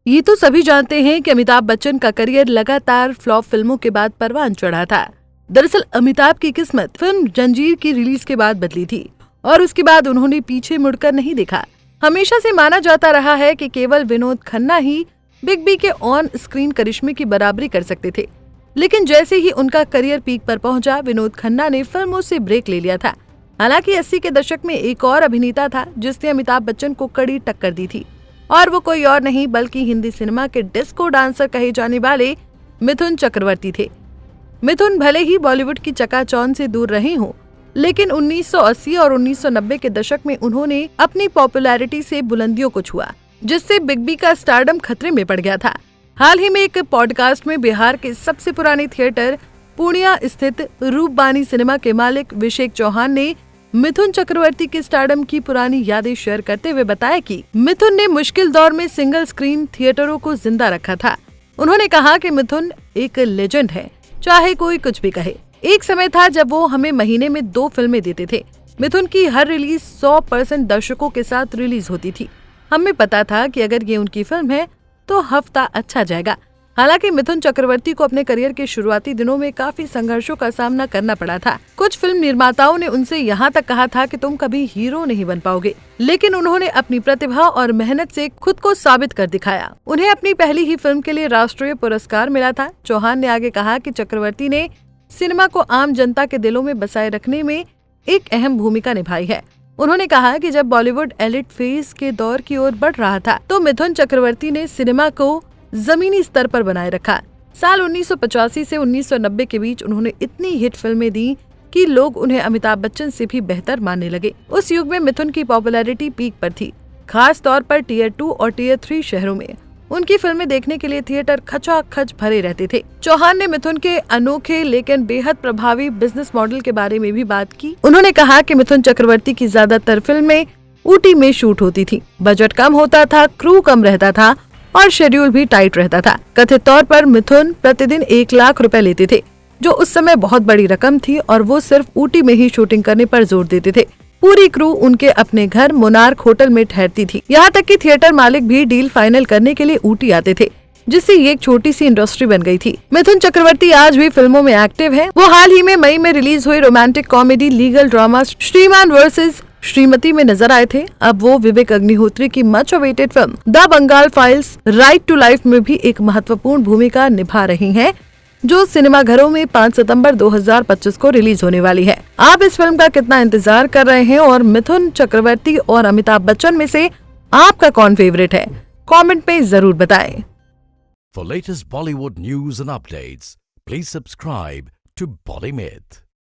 ये तो सभी जानते हैं कि अमिताभ बच्चन का करियर लगातार फ्लॉप फिल्मों के बाद परवान चढ़ा था। दरअसल अमिताभ की किस्मत फिल्म जंजीर की रिलीज के बाद बदली थी और उसके बाद उन्होंने पीछे मुड़कर नहीं देखा। हमेशा से माना जाता रहा है कि केवल विनोद खन्ना ही बिग बी के ऑन स्क्रीन करिश्मे की बराबरी कर सकते थे, लेकिन जैसे ही उनका करियर पीक पर पहुंचा, विनोद खन्ना ने फिल्मों से ब्रेक ले लिया था। हालांकि 80 के दशक में एक और अभिनेता था जिसने अमिताभ बच्चन को कड़ी टक्कर दी थी, और वो कोई और नहीं बल्कि हिंदी सिनेमा के डिस्को डांसर कहे जाने वाले मिथुन चक्रवर्ती थे। मिथुन भले ही बॉलीवुड की चकाचौंध से दूर रहे हों, लेकिन 1980 और 1990 के दशक में उन्होंने अपनी पॉपुलैरिटी से बुलंदियों को छुआ, जिससे बिग बी का स्टारडम खतरे में पड़ गया था। हाल ही में एक पॉडकास्ट में बिहार के सबसे पुराने थिएटर पूर्णिया स्थित रूपबानी सिनेमा के मालिक अभिषेक चौहान ने मिथुन चक्रवर्ती के स्टारडम की पुरानी यादें शेयर करते हुए बताया कि मिथुन ने मुश्किल दौर में सिंगल स्क्रीन थिएटरों को जिंदा रखा था। उन्होंने कहा कि मिथुन एक लेजेंड है, चाहे कोई कुछ भी कहे। एक समय था जब वो हमें महीने में 2 फिल्में देते थे। मिथुन की हर रिलीज 100% दर्शकों के साथ रिलीज होती थी। हमें पता था कि अगर ये उनकी फिल्म है तो हफ्ता अच्छा जाएगा। हालांकि मिथुन चक्रवर्ती को अपने करियर के शुरुआती दिनों में काफी संघर्षों का सामना करना पड़ा था। कुछ फिल्म निर्माताओं ने उनसे यहाँ तक कहा था कि तुम कभी हीरो नहीं बन पाओगे, लेकिन उन्होंने अपनी प्रतिभा और मेहनत से खुद को साबित कर दिखाया। उन्हें अपनी पहली ही फिल्म के लिए राष्ट्रीय पुरस्कार मिला था। चौहान ने आगे कहा कि चक्रवर्ती ने सिनेमा को आम जनता के दिलों में बसाए रखने में एक अहम भूमिका निभाई है। उन्होंने कहा कि जब बॉलीवुड एलिट फेज के दौर की ओर बढ़ रहा था तो मिथुन चक्रवर्ती ने सिनेमा को जमीनी स्तर पर बनाए रखा। साल 1985 से 1990 के बीच उन्होंने इतनी हिट फिल्में दी कि लोग उन्हें अमिताभ बच्चन से भी बेहतर मानने लगे। उस युग में मिथुन की पॉपुलैरिटी पीक पर थी, खास तौर पर टियर 2 और टियर 3 शहरों में उनकी फिल्में देखने के लिए थिएटर खचाखच भरे रहते थे। चौहान ने मिथुन के अनोखे लेकिन बेहद प्रभावी बिजनेस मॉडल के बारे में भी बात की। उन्होंने कहा कि मिथुन चक्रवर्ती की ज्यादातर फिल्में ऊटी में शूट होती थी, बजट कम होता था, क्रू कम रहता था और शेड्यूल भी टाइट रहता था। कथित तौर पर मिथुन प्रतिदिन 1 लाख रुपए लेते थे, जो उस समय बहुत बड़ी रकम थी, और वो सिर्फ ऊटी में ही शूटिंग करने पर जोर देते थे। पूरी क्रू उनके अपने घर मोनार्क होटल में ठहरती थी। यहाँ तक कि थिएटर मालिक भी डील फाइनल करने के लिए ऊटी आते थे, जिससे ये एक छोटी सी इंडस्ट्री बन गई थी। मिथुन चक्रवर्ती आज भी फिल्मों में एक्टिव है। वो हाल ही में मई में रिलीज हुई romantic comedy legal drama Shrimaan versus Shrimati में नजर आए थे। अब वो विवेक अग्निहोत्री की much awaited film the Bengal files right to life में भी एक महत्वपूर्ण भूमिका निभा रही हैं, जो सिनेमाघरों में 5 सितंबर 2025 को रिलीज होने वाली है। आप इस फिल्म का कितना इंतजार कर रहे हैं और मिथुन चक्रवर्ती और अमिताभ बच्चन में से आपका कौन फेवरेट है? कमेंट में जरूर बताएं। For latest Bollywood news and updates, please subscribe to Bollymyth.